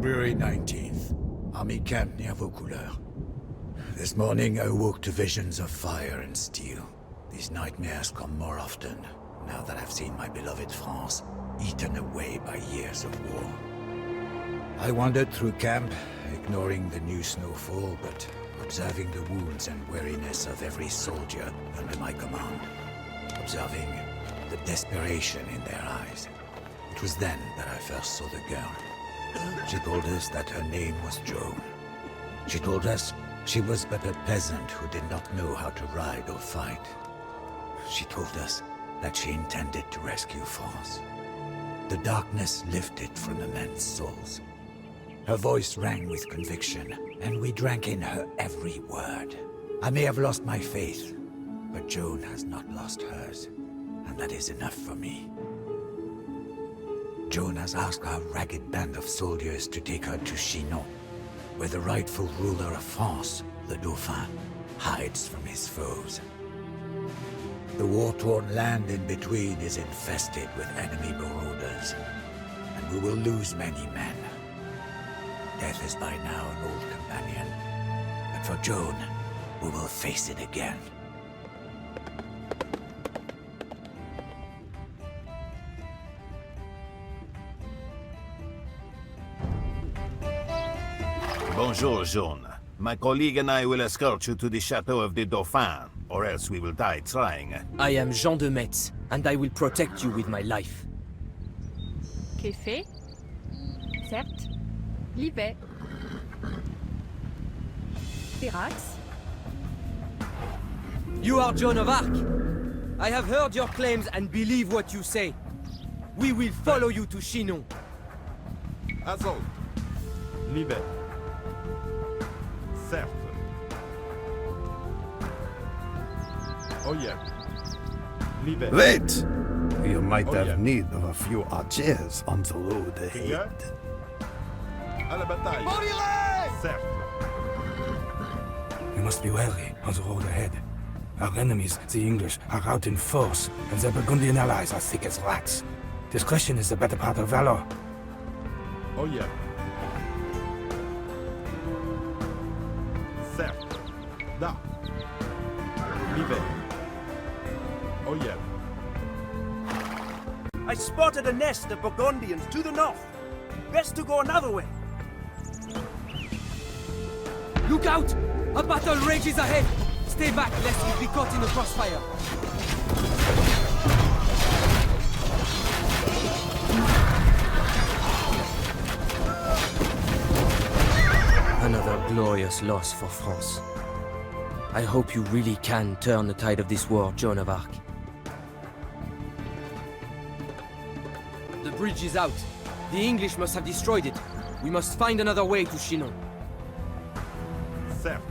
February 19th. Army camp near Vaucouleurs. This morning I woke to visions of fire and steel. These nightmares come more often, now that I've seen my beloved France eaten away by years of war. I wandered through camp, ignoring the new snowfall, but observing the wounds and weariness of every soldier under my command. Observing the desperation in their eyes. It was then that I first saw the girl. She told us that her name was Joan. She told us she was but a peasant who did not know how to ride or fight. She told us that she intended to rescue France. The darkness lifted from the men's souls. Her voice rang with conviction, and we drank in her every word. I may have lost my faith, but Joan has not lost hers, and that is enough for me. Joan has asked our ragged band of soldiers to take her to Chinon, where the rightful ruler of France, the Dauphin, hides from his foes. The war-torn land in between is infested with enemy marauders, and we will lose many men. Death is by now an old companion, but for Joan, we will face it again. Bonjour, Joan. My colleague and I will escort you to the chateau of the Dauphin, or else we will die trying. I am Jean de Metz, and I will protect you with my life. Qu'est fait? Certes. Libet. Firax. You are Joan of Arc. I have heard your claims and believe what you say. We will follow you to Chinon. Assault. Libet. Certes. Oh yeah. Libet. Wait! You might Oh, have yeah. need of a few archers on the road ahead. Yeah. À la bataille. Certes. We must be wary on the road ahead. Our enemies, the English, are out in force, and their Burgundian allies are thick as rats. Discretion is the better part of valor. Oh yeah. Certes. Da. Libet. Oh yeah. I spotted a nest of Burgundians to the north. Best to go another way. Look out! A battle rages ahead! Stay back, lest you be caught in the crossfire. Another glorious loss for France. I hope you really can turn the tide of this war, Joan of Arc. The bridge is out. The English must have destroyed it. We must find another way to Chinon. Certes.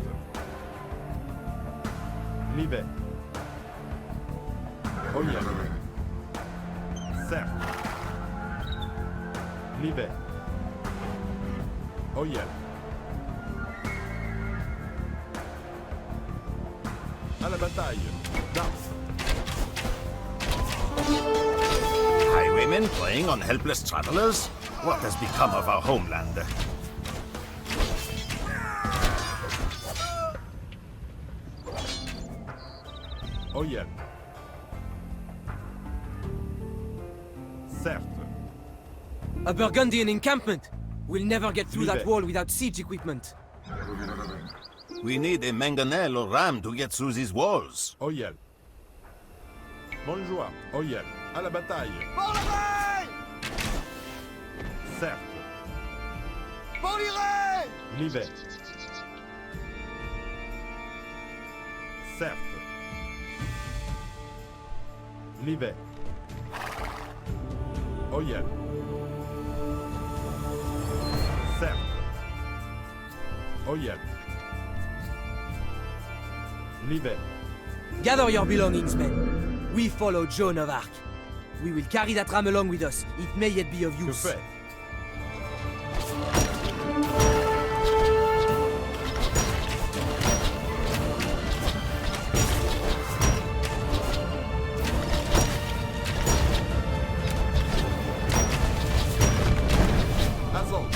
Libet. Oh yeah. Certes. Libet. Oh yeah. À la bataille. Da. Highwaymen preying on helpless travelers? What has become of our homeland? Oh yeah. Certes. A Burgundian encampment! We'll never get through that Libet. wall without siege equipment. We need a mangonel or ram to get through these walls. Oh yeah. Bonjour. Oh yeah. À la bataille. Certes. Libet. Certes. Libet. Oh yeah. Certes. Oh yeah. Libet. Gather your belongings, men. We follow Joan of Arc. We will carry that ram along with us. It may yet be of Que use. fait? Assault.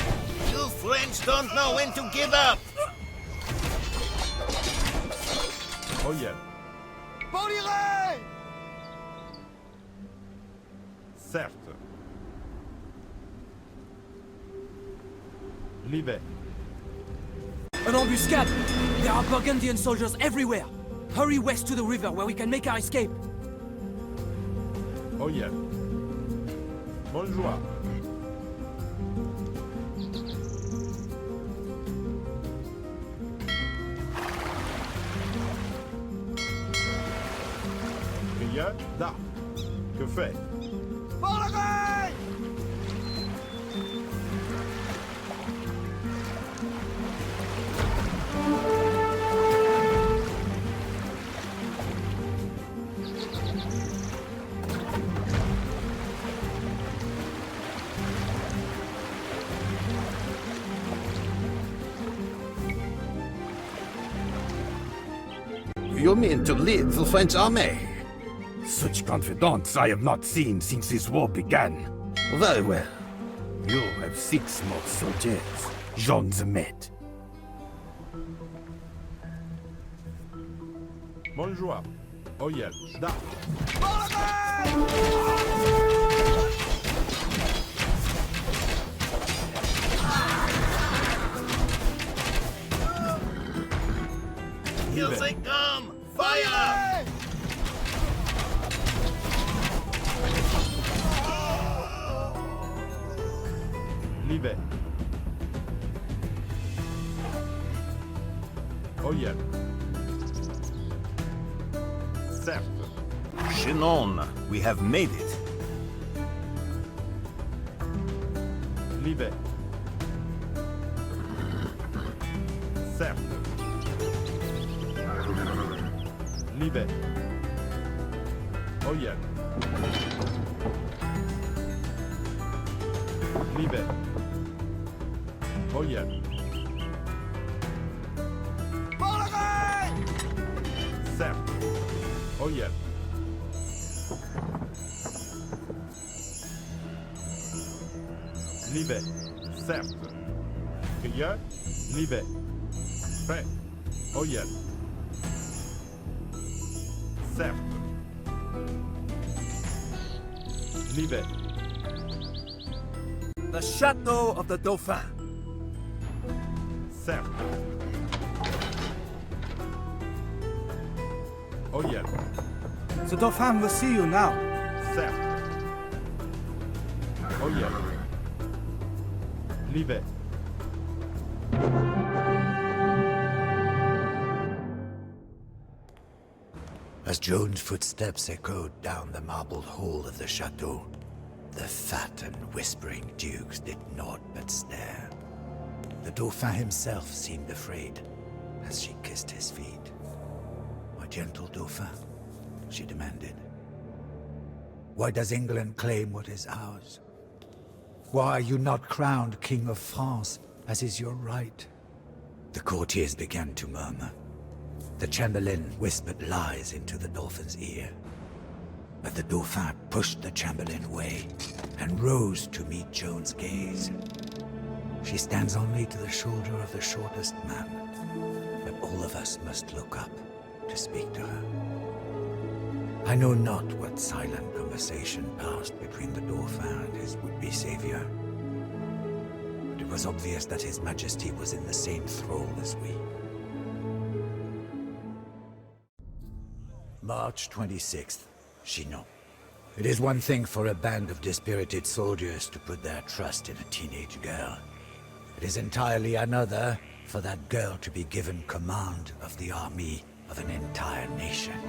know when to give up! Oh yeah. Certes. Livet. An ambuscade! There are Burgundian soldiers everywhere! Hurry west to the river where we can make our escape! Oh yeah. Bonjour. Crieur d'arc. Que fait? You mean to lead the French army? Such confidence I have not seen since this war began. Very well. You have 6 more soldiers. Jean the Maid. Bonjour. Oh yeah. D'arc. Here they come! Fire! Livet. Oh yeah. Certes. Chinon, we have made it. Livet. Certes. Livet. Oh yeah. Livet. Oh yeah. Certes. Oh yeah. Livet. Certes. Crieur. Livet. Fait. Oh yeah. Certes. Livet. The Chateau of the Dauphin. Certes. Oh yeah. The Dauphin will see you now. Certes. Oh yeah. Livet. As Joan's footsteps echoed down the marbled hall of the chateau, the fat and whispering dukes did naught but stare. The Dauphin himself seemed afraid as she kissed his feet. "My gentle Dauphin," she demanded, "why does England claim what is ours? Why are you not crowned King of France, as is your right?" The courtiers began to murmur. The Chamberlain whispered lies into the Dauphin's ear. But the Dauphin pushed the Chamberlain away and rose to meet Joan's gaze. She stands only to the shoulder of the shortest man, but all of us must look up to speak to her. I know not what silent conversation passed between the Dauphin and his would-be savior. But it was obvious that His Majesty was in the same thrall as we. March 26th, Chinon. It is one thing for a band of dispirited soldiers to put their trust in a teenage girl. It is entirely another for that girl to be given command of the army of an entire nation.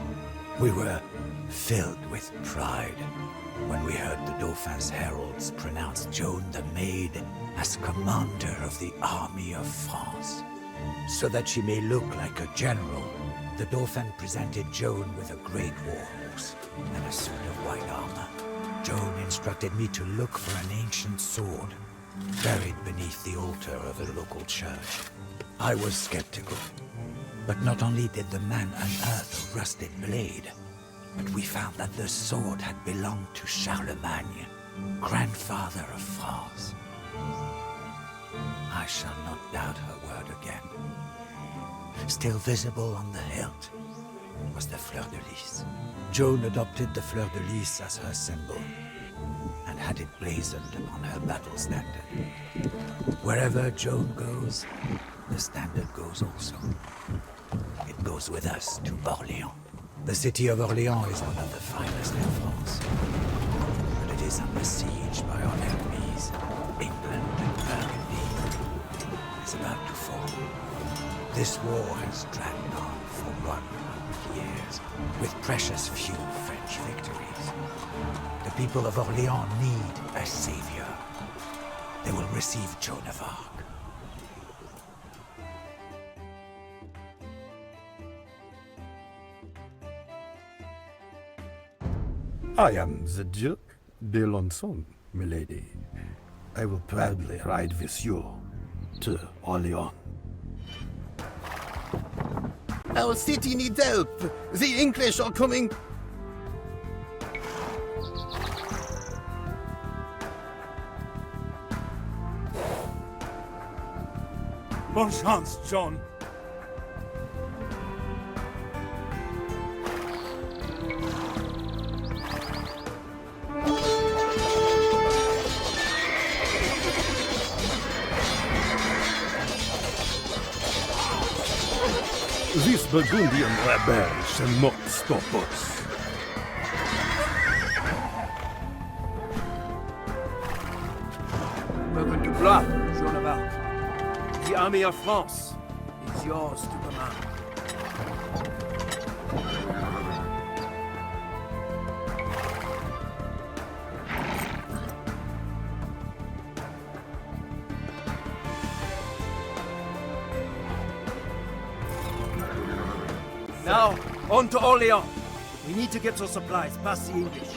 We were filled with pride when we heard the Dauphin's heralds pronounce Joan the Maid as commander of the army of France. So that she may look like a general, the Dauphin presented Joan with a great war horse and a suit of white armor. Joan instructed me to look for an ancient sword buried beneath the altar of a local church. I was skeptical, but not only did the man unearth a rusted blade, but we found that the sword had belonged to Charlemagne, grandfather of France. I shall not doubt her word again. Still visible on the hilt was the fleur de lis. Joan adopted the fleur de lis as her symbol and had it blazoned upon her battle standard. Wherever Joan goes, the standard goes also. It goes with us to Orléans. The city of Orléans is one of the finest in France, but it is under siege by our enemies, England and Burgundy. It is about to fall. This war has dragged on for 100 years, with precious few French victories. The people of Orléans need a savior. They will receive Joan of Arc. I am the Duke d'Alençon, milady. I will proudly ride with you to Orléans. Our city needs help. The English are coming. Bonne chance, John. This Burgundian rebel shall not stop us. Welcome to Blois, Joan of Arc. The army of France is yours to command. Now, on to Orléans. We need to get our supplies past the English.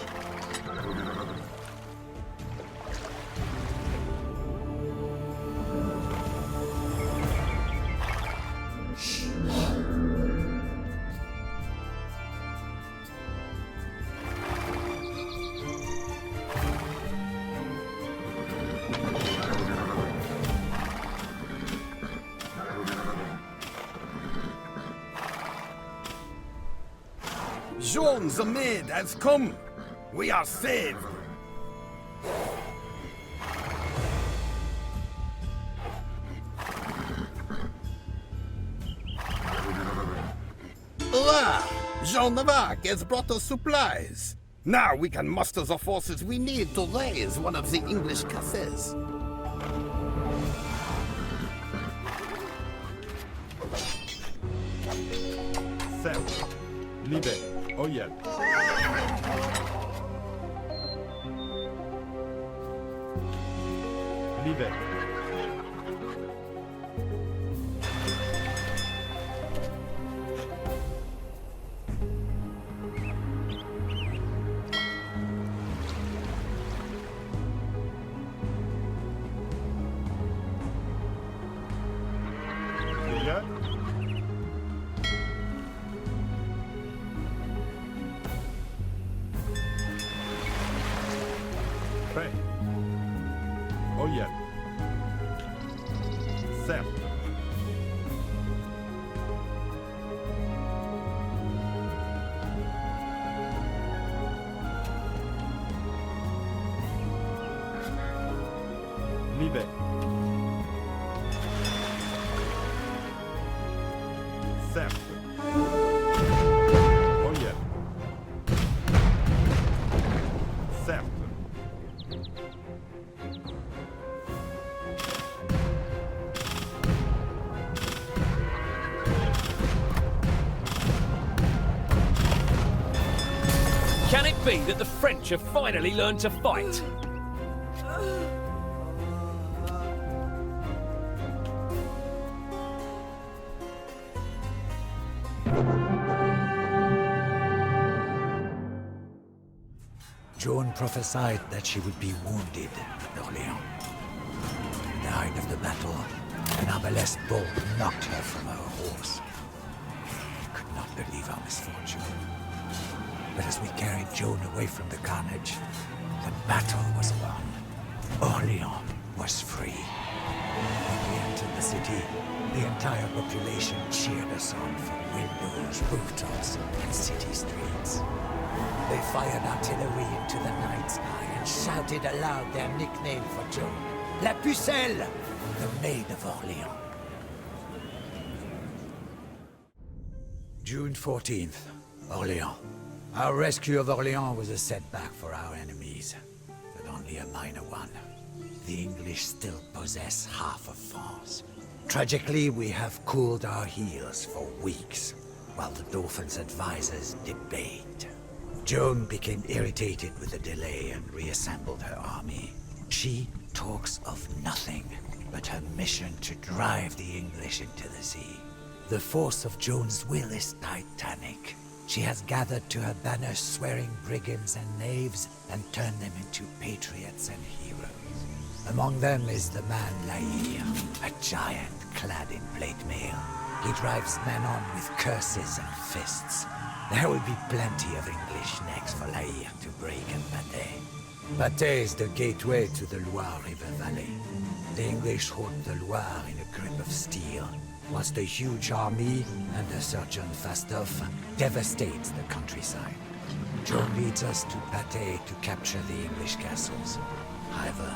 Joan the maid has come. We are saved. Hola! Joan of Arc has brought us supplies. Now we can muster the forces we need to raise one of the English castles. Certes. Libère. Oyel. Libère. Oyel. Prêt. Oyel. Certes. Libère. Certes. Oyel. Certes. Can it be that the French have finally learned to fight? Joan prophesied that she would be wounded at Orléans. In the height of the battle, an arbalest bolt knocked her from her horse. I could not believe our misfortune. But as we carried Joan away from the carnage, the battle was won. Orléans was free. When we entered the city, the entire population cheered us on from windows, rooftops, and city streets. They fired artillery into the night sky and shouted aloud their nickname for Joan, La Pucelle, the Maid of Orléans. June 14th, Orléans. Our rescue of Orléans was a setback for our enemies, but only a minor one. The English still possess half of France. Tragically, we have cooled our heels for weeks, while the Dauphin's advisors debate. Joan became irritated with the delay and reassembled her army. She talks of nothing but her mission to drive the English into the sea. The force of Joan's will is titanic. She has gathered to her banner swearing brigands and knaves and turned them into patriots and heroes. Among them is the man Laïr, a giant clad in plate mail. He drives men on with curses and fists. There will be plenty of English necks for Laïr to break and Patay. Patay is the gateway to the Loire River Valley. The English hold the Loire in a grip of steel, whilst the huge army under Sir John Fastolf devastates the countryside. Joan leads us to Patay to capture the English castles. However,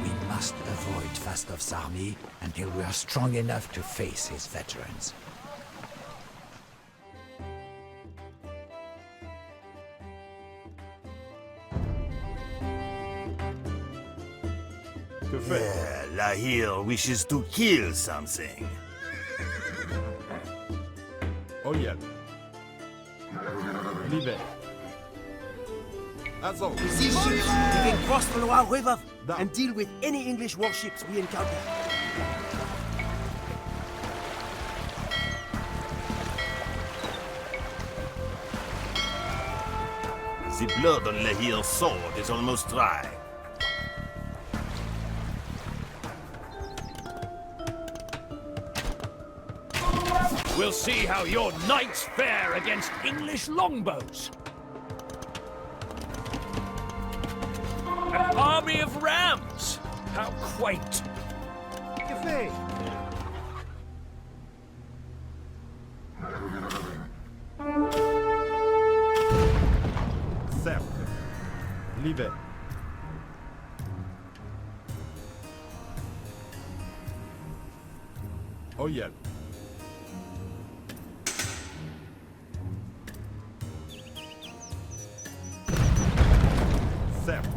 we must avoid Fastolf's army until we are strong enough to face his veterans. Que fait? Laïr wishes to kill something. Oyel. Liber. Azon. These ships, we can cross the Loire River Da. and deal with any English warships we encounter. The blood on Laïr's sword is almost dry. We'll see how your knights fare against English longbows. An army of rams! How quaint! Café! Certes. Liber. Oyel. Certes.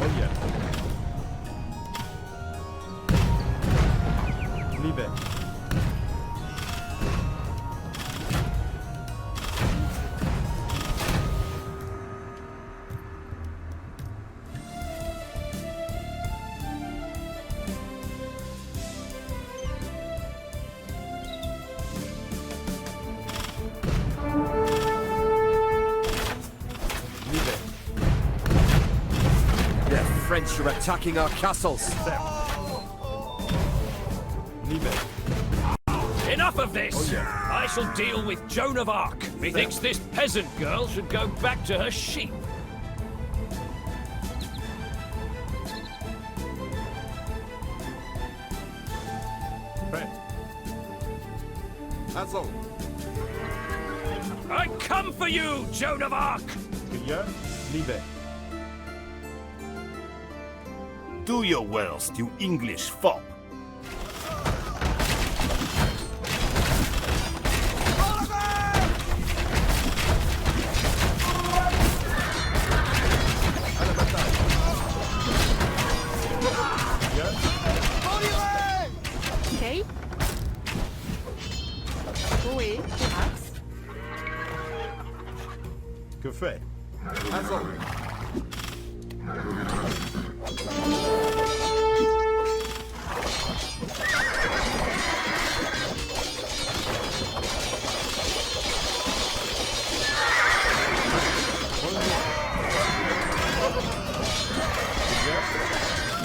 Oyel. Liber. The French are attacking our castles. Liber. Enough of this! I shall deal with Joan of Arc. Methinks this peasant girl should go back to her sheep. Prêt. Azon. I come for you, Joan of Arc! Crieur. Liber. Do your worst, you English fop. À la bataille. Crieur. Ok. Chloé, Thérax. Que fait? Azon.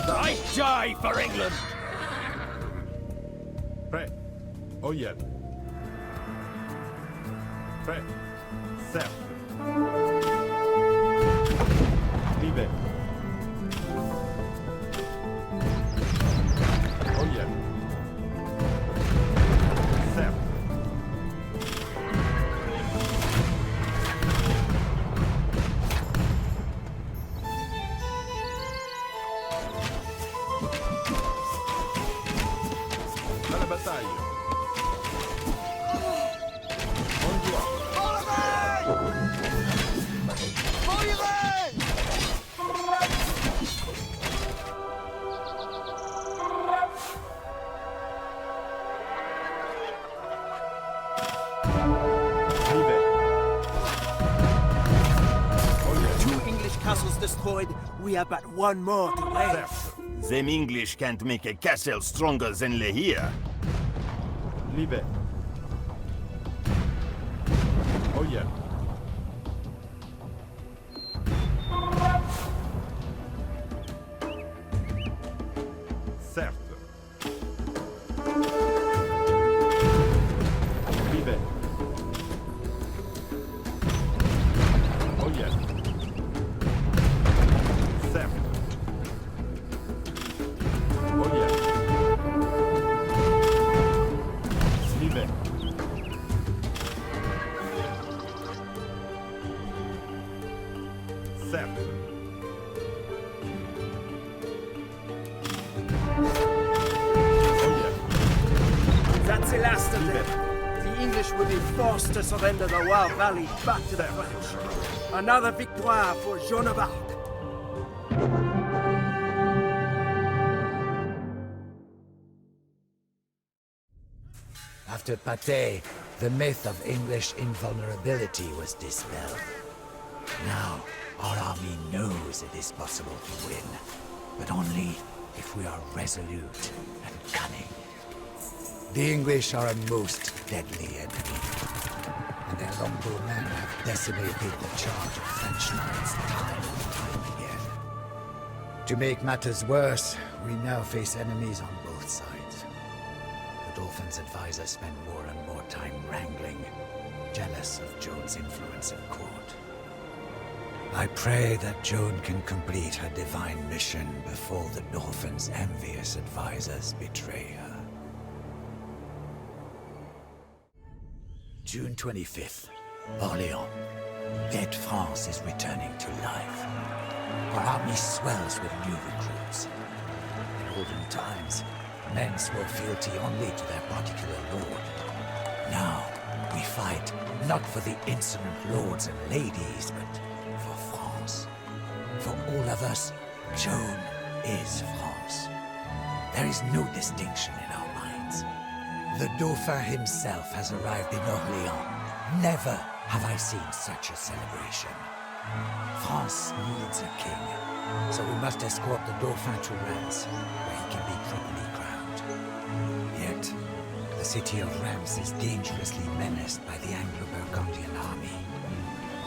I die for England! Prêt. Oyel. Prêt. Certes. Liebe. Oh yeah. Certes. À la bataille. On y va. Liebe. Two English castles destroyed. We have but one more to raise. Certes. Them English can't make a castle stronger than Lehir. Liebe. Oh yeah. Certes. Liebe. Oh yeah. Certes. Oh yeah. Liebe. Certes. Oh yeah. That's the last of them. The English will be forced to surrender the Loire Valley back to the French. Another victoire for Joan of Arc. After Patay, the myth of English invulnerability was dispelled. Now, our army knows it is possible to win, but only if we are resolute and cunning. The English are a most deadly enemy, and their longbowmen have decimated the charge of French lines time and time again. To make matters worse, we now face enemies on both sides. The Dauphin's advisors spend more and more time wrangling, jealous of Joan's influence at court. I pray that Joan can complete her divine mission before the Dauphin's envious advisors betray her. June 25th, Orléans. Dead France is returning to life. Our army swells with new recruits. In olden times, men swore fealty only to their particular lord. Now, we fight not for the insolent lords and ladies, but for France. For all of us, Joan is France. There is no distinction in our minds. The Dauphin himself has arrived in Orléans. Never have I seen such a celebration. France needs a king, so we must escort the Dauphin to Reims, where he can be properly crowned. Yet, the city of Reims is dangerously menaced by the Anglo-Burgundian army.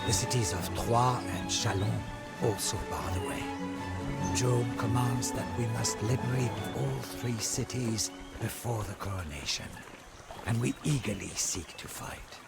The cities of Troyes and Chalon also bar the way. Joan commands that we must liberate all three cities before the coronation, and we eagerly seek to fight.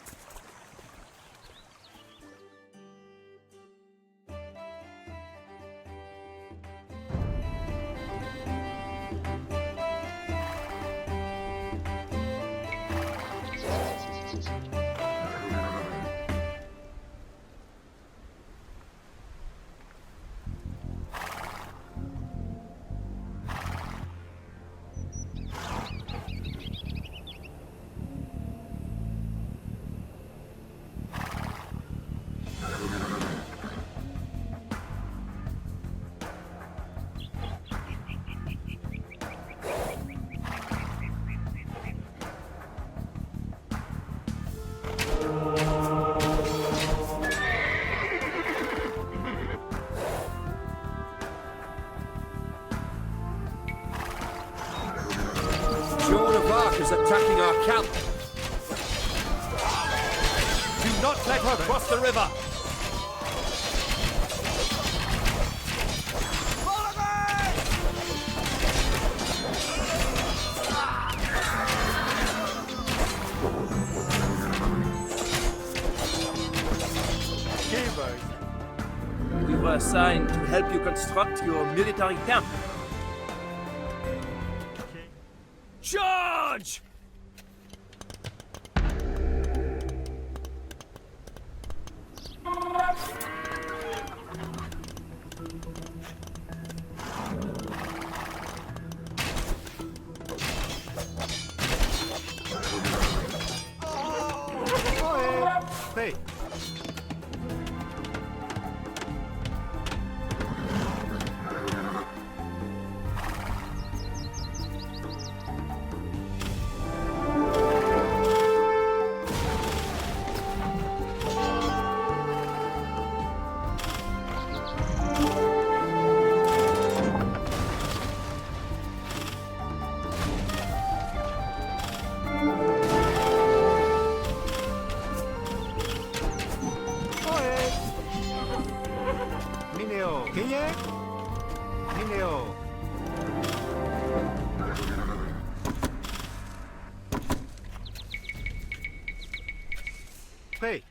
Joan of Arc is attacking our camp. Do not let her cross the river. Give assigned to help you construct your military camp. Charge! Hey. Mineo. ¿Qué es? Mineo. Prêt.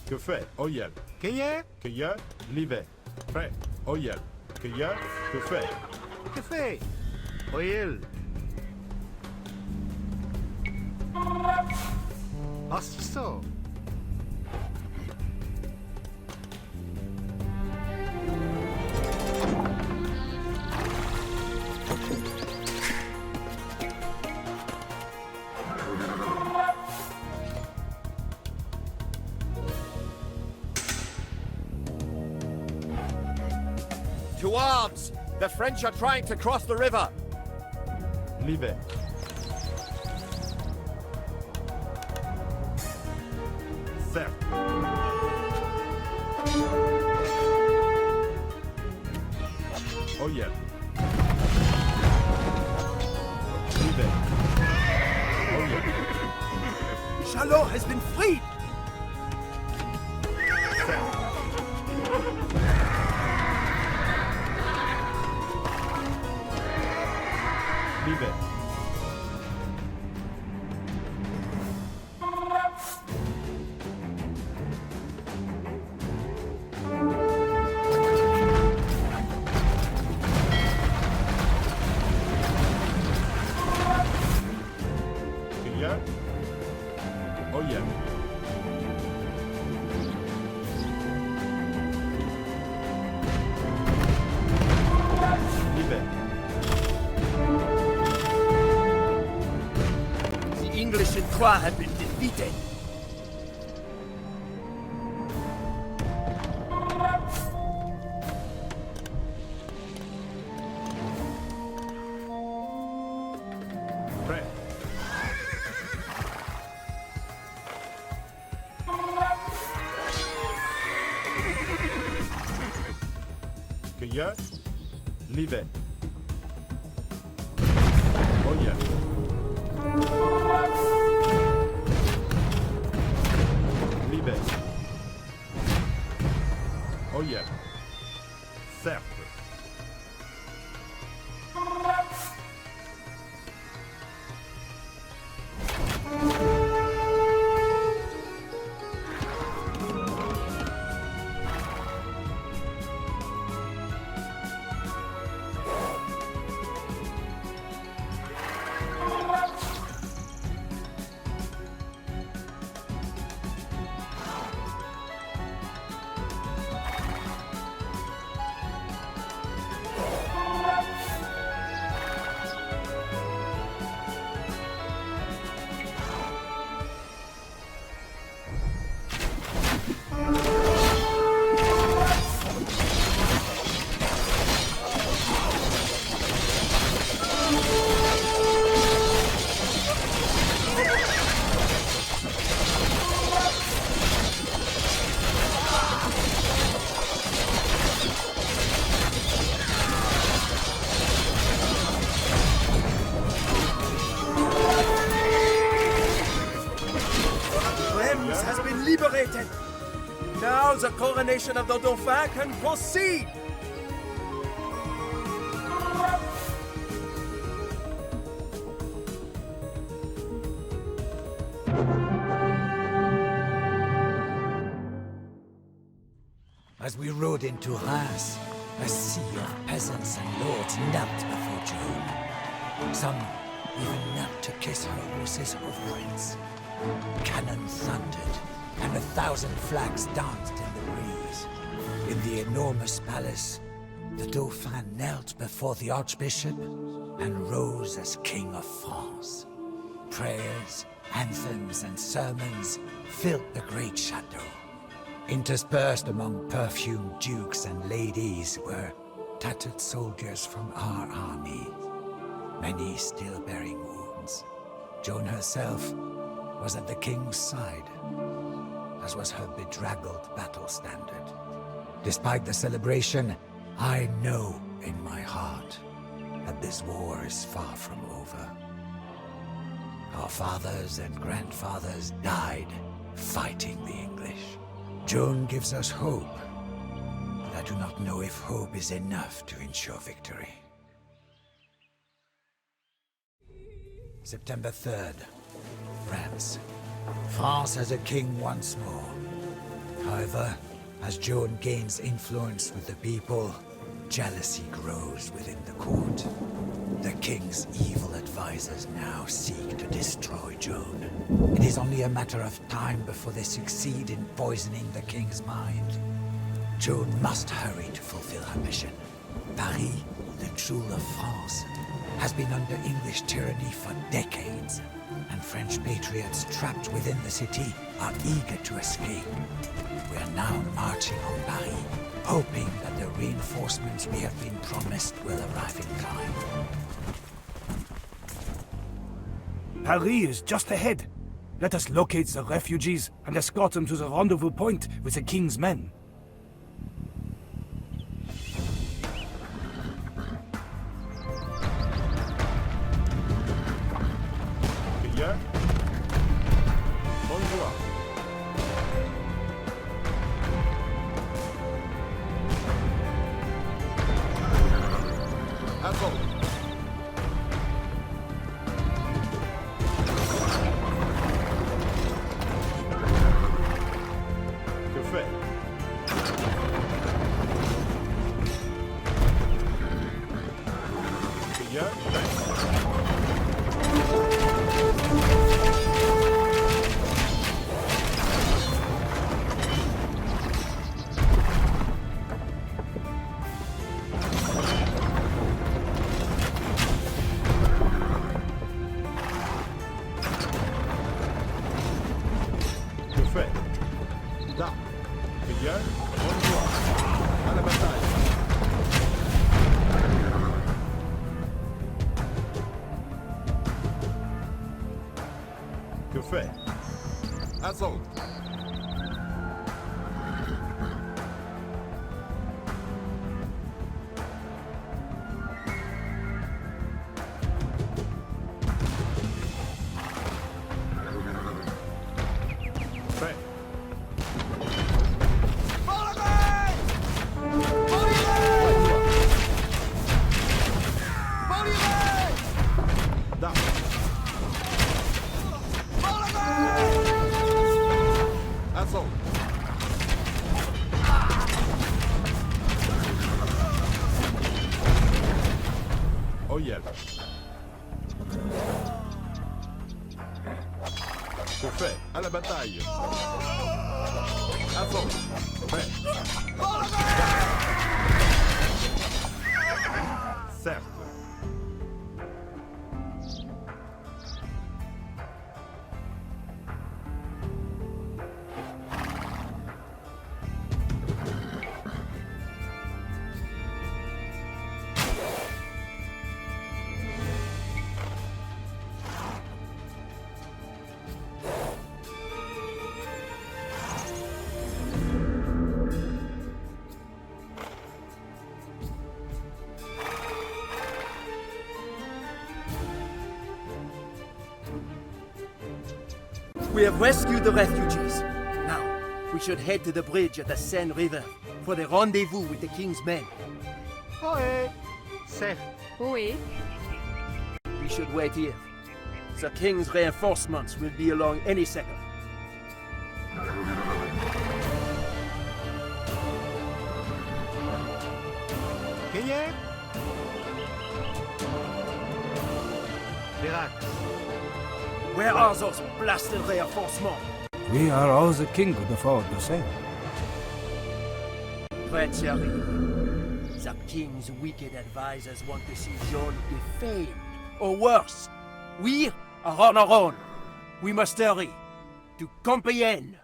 Que fait? Oyel. Que est? Que y a? Livet. Prêt. Oyel. Que y a? Que fait? Que fait? Oyel. Assisto. To arms! The French are trying to cross the river. Livet. Certes. Oyel. Livet. Oyel. Chalot has been freed! Livet. Que y a? Oyel. Livet. The English in Troyes have been defeated. Prêt. Que y a? Livet. Oyel. Livet. Oyel. Certes. Reims has been liberated. Now the coronation of the Dauphin can proceed. As we rode into Reims, a sea of peasants and lords knelt before Joan. Some even knelt to kiss her horse's hoofprints. Cannon thundered, and 1,000 flags danced in the breeze. In the enormous palace, the Dauphin knelt before the Archbishop and rose as King of France. Prayers, anthems, and sermons filled the great chateau. Interspersed among perfumed dukes and ladies were tattered soldiers from our army, many still bearing wounds. Joan herself was at the king's side, as was her bedraggled battle standard. Despite the celebration, I know in my heart that this war is far from over. Our fathers and grandfathers died fighting the English. Joan gives us hope, but I do not know if hope is enough to ensure victory. September 3rd, France. France has a king once more. However, as Joan gains influence with the people, jealousy grows within the court. The king's evil advisors now seek to destroy Joan. It is only a matter of time before they succeed in poisoning the king's mind. Joan must hurry to fulfill her mission. Paris, the jewel of France, has been under English tyranny for decades, and French patriots trapped within the city are eager to escape. We are now marching on Paris, hoping that the reinforcements we have been promised will arrive in time. Paris is just ahead. Let us locate the refugees and escort them to the rendezvous point with the king's men. Bien. Bonjour. Attends. Que fait? Bien. Da. Bien. Bonjour. À la bataille. Que fait? Assaut. Fait. Da. Assaut. Oh yeah. Que fait? À la bataille. Assaut. Fait. Certes. We have rescued the refugees. Now, we should head to the bridge at the Seine River for the rendezvous with the king's men. Ouais. Certes. Oui. We should wait here. The king's reinforcements will be along any second. Cueillet. Virac. Where are those blasted reinforcements? We are all the king could afford to send. Treachery. The king's wicked advisors want to see Jean defamed, or worse. We are on our own. We must hurry to Compiègne.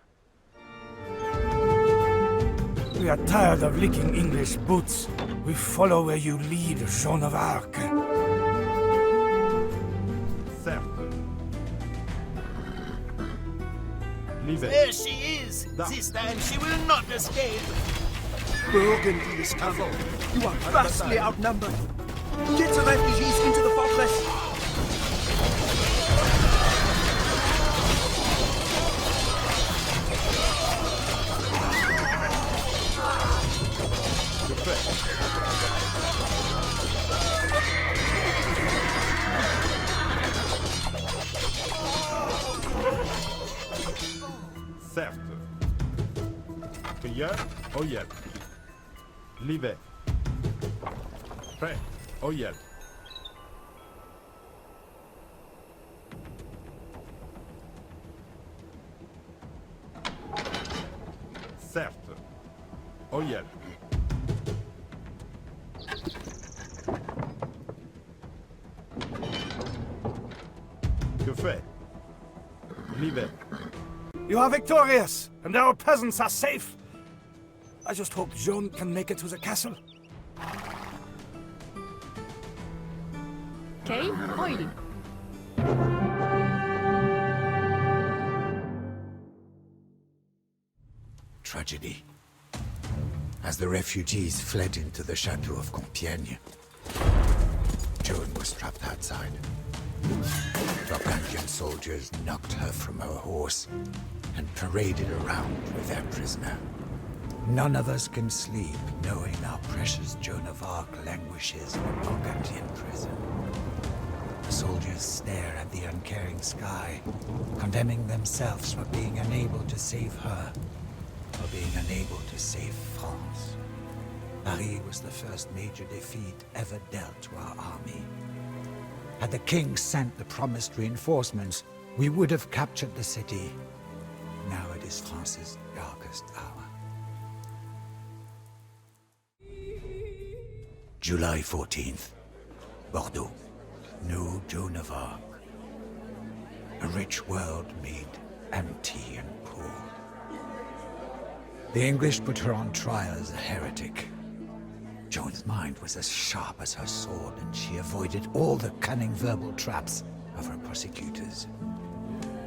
We are tired of licking English boots. We follow where you lead, Joan of Arc. Certes. Livet. There she is! This time she will not escape! Burgundy is coming. You are vastly outnumbered. Get the refugees into the fortress. Que fait? Certes. Cueilleur, Oyel. Livet. Prêt, Oyel. Certes. Oyel. Que fait? Livet. You are victorious, and our peasants are safe. I just hope Joan can make it to the castle. Okay, oil. Tragedy. As the refugees fled into the chateau of Compiègne, Joan was trapped outside. Burgundian soldiers knocked her from her horse and paraded around with their prisoner. None of us can sleep knowing our precious Joan of Arc languishes in a Burgundian prison. The soldiers stare at the uncaring sky, condemning themselves for being unable to save her, for being unable to save France. Paris was the first major defeat ever dealt to our army. Had the king sent the promised reinforcements, we would have captured the city. Now it is France's darkest hour. July 14th, Bordeaux. No Joan of Arc. A rich world made empty and poor. The English put her on trial as a heretic. Joan's mind was as sharp as her sword, and she avoided all the cunning verbal traps of her prosecutors.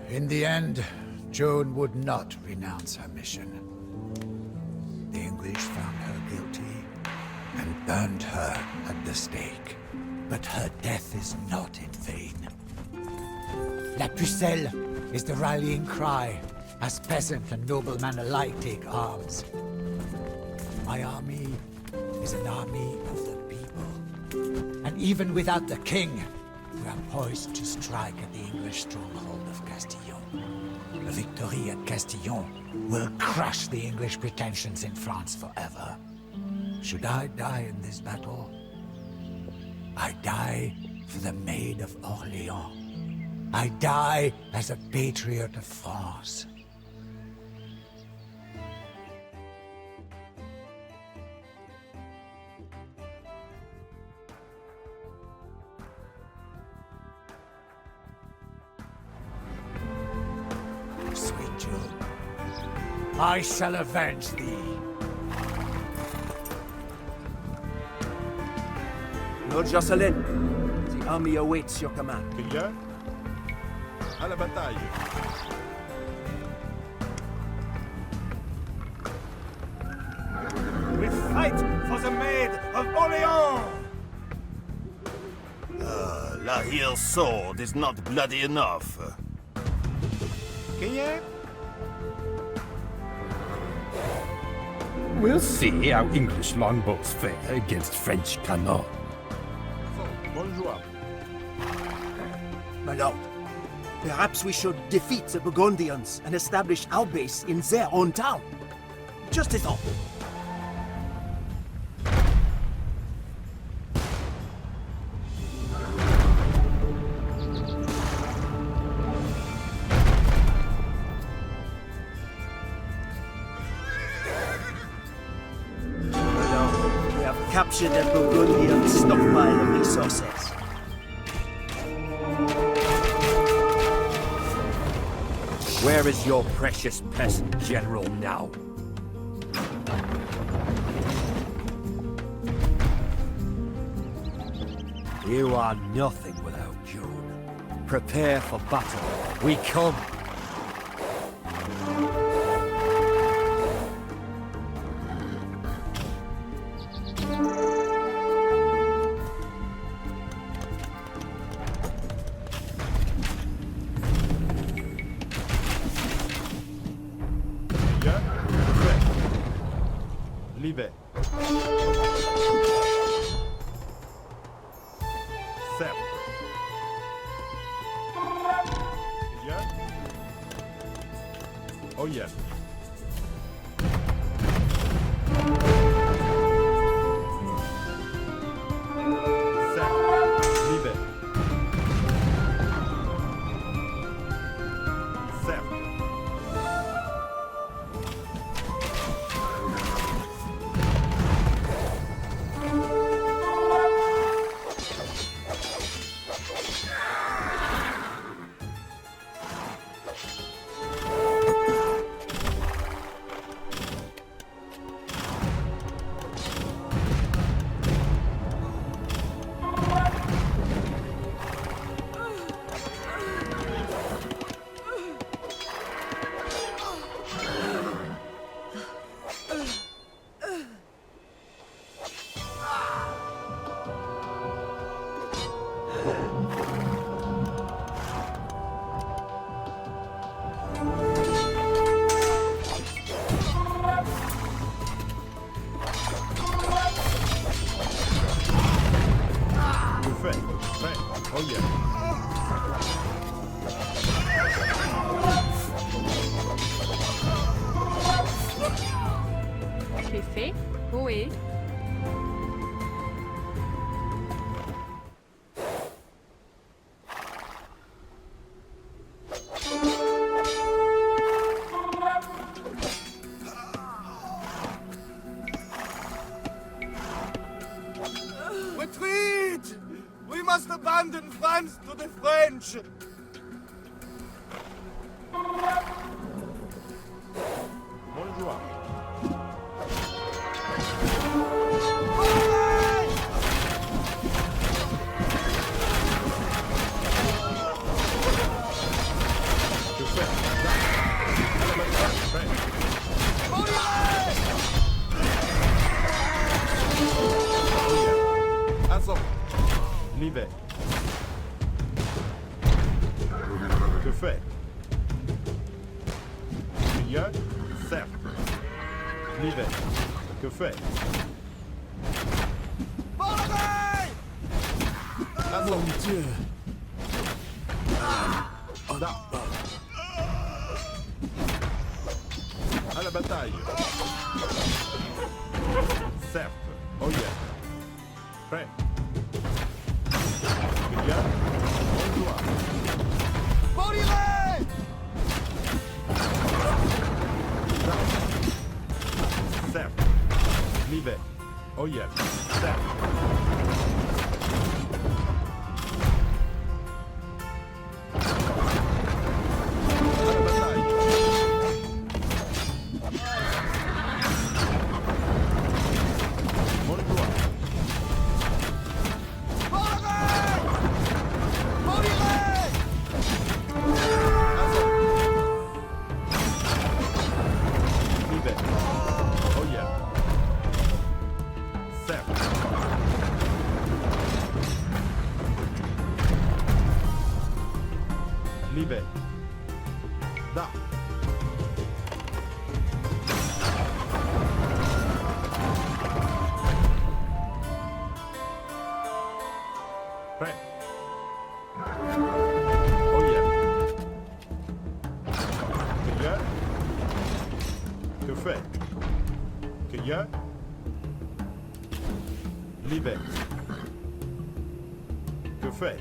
In the end, Joan would not renounce her mission. The English found her guilty and burned her at the stake. But her death is not in vain. La Pucelle is the rallying cry as peasant and nobleman alike take arms. My army is an army of the people. And even without the king, we are poised to strike at the English stronghold of Castillon. A victory at Castillon will crush the English pretensions in France forever. Should I die in this battle, I die for the Maid of Orléans. I die as a patriot of France. Sweet Jewel, I shall avenge thee. Lord Jocelyn, the army awaits your command. Cueilleur. À la bataille. We fight for the Maid of Orléans! La Hille's sword is not bloody enough. Cueilleur. We'll see how English longbows fare against French cannon. Bonjour. My lord, perhaps we should defeat the Burgundians and establish our base in their own town. Just a thought. capture the Burgundian stockpile of resources. Where is your precious peasant general now? You are nothing without Joan. Prepare for battle. We come. Livet. Certes. Ja. Oh ja. Certes. Livet. Certes. Oh yeah. C'est fait. Oui. Retreat! We must abandon France to the French! Bonjour. Que faire? Assaut. L'hiver. Que fait? Il y a? Certes. L'hiver. Que fait? Assaut. Mon Dieu. Là. À la bataille. Certes. Oh yeah. Prêt. Il y a? Bonjour. Certes. L'hiver. Oh yeah. Certes. À la bataille. Bonjour. Liebe. Da. Prêt. Oh yeah. Que y a? Que fait? Que y a? Liebe. Que fait?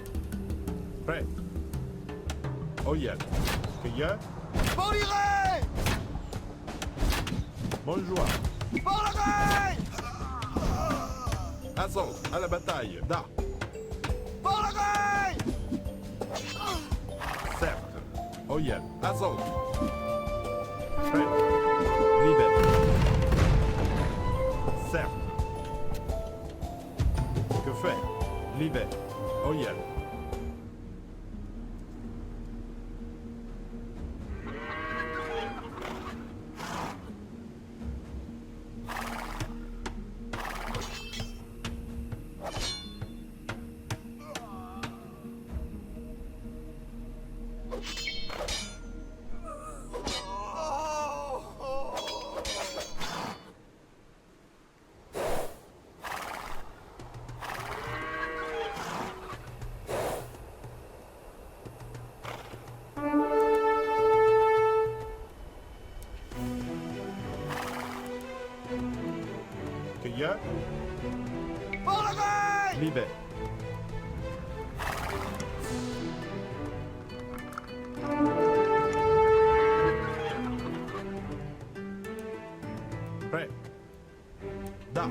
Prêt. Oh yeah. Que y a? Bonjour. Assaut, à la bataille, da. Certes, Oyel, assaut. Prêt, libère. Certes. Que fait? Libère. Oyel. Cueilleur. Libère. Prêt. Da.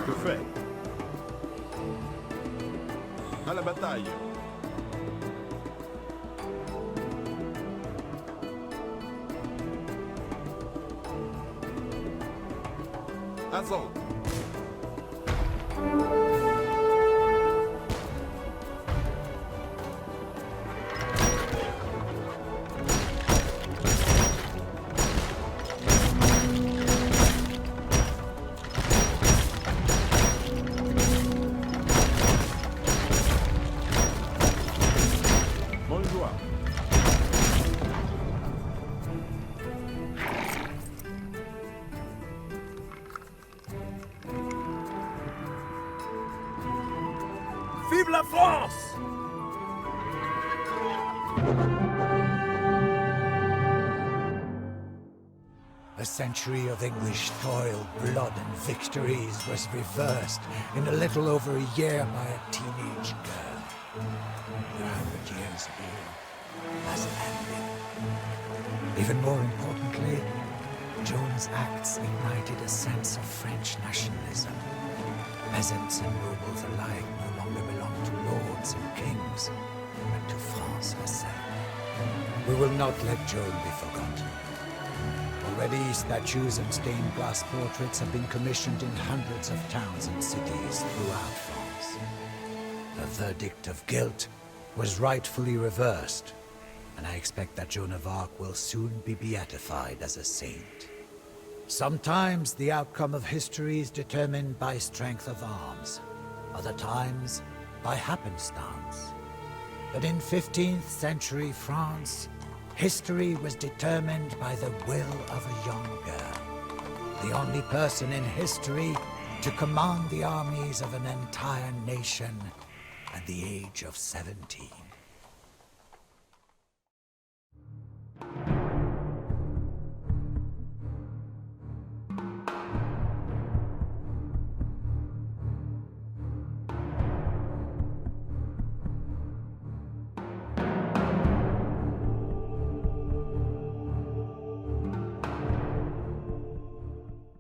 Que fait? À la bataille. Assaut. Bonjour. Vive la France! A century of English toil, blood, and victories was reversed in a little over a year by a teenage girl. 100 years ago has ended. Even more importantly, Joan's acts ignited a sense of French nationalism. Peasants and nobles alike no longer belong to lords and kings, but to France herself. We will not let Joan be forgotten. Already, statues and stained glass portraits have been commissioned in hundreds of towns and cities throughout France. The verdict of guilt was rightfully reversed, and I expect that Joan of Arc will soon be beatified as a saint. Sometimes the outcome of history is determined by strength of arms, other times by happenstance. But in 15th century France, history was determined by the will of a young girl, the only person in history to command the armies of an entire nation at the age of 17.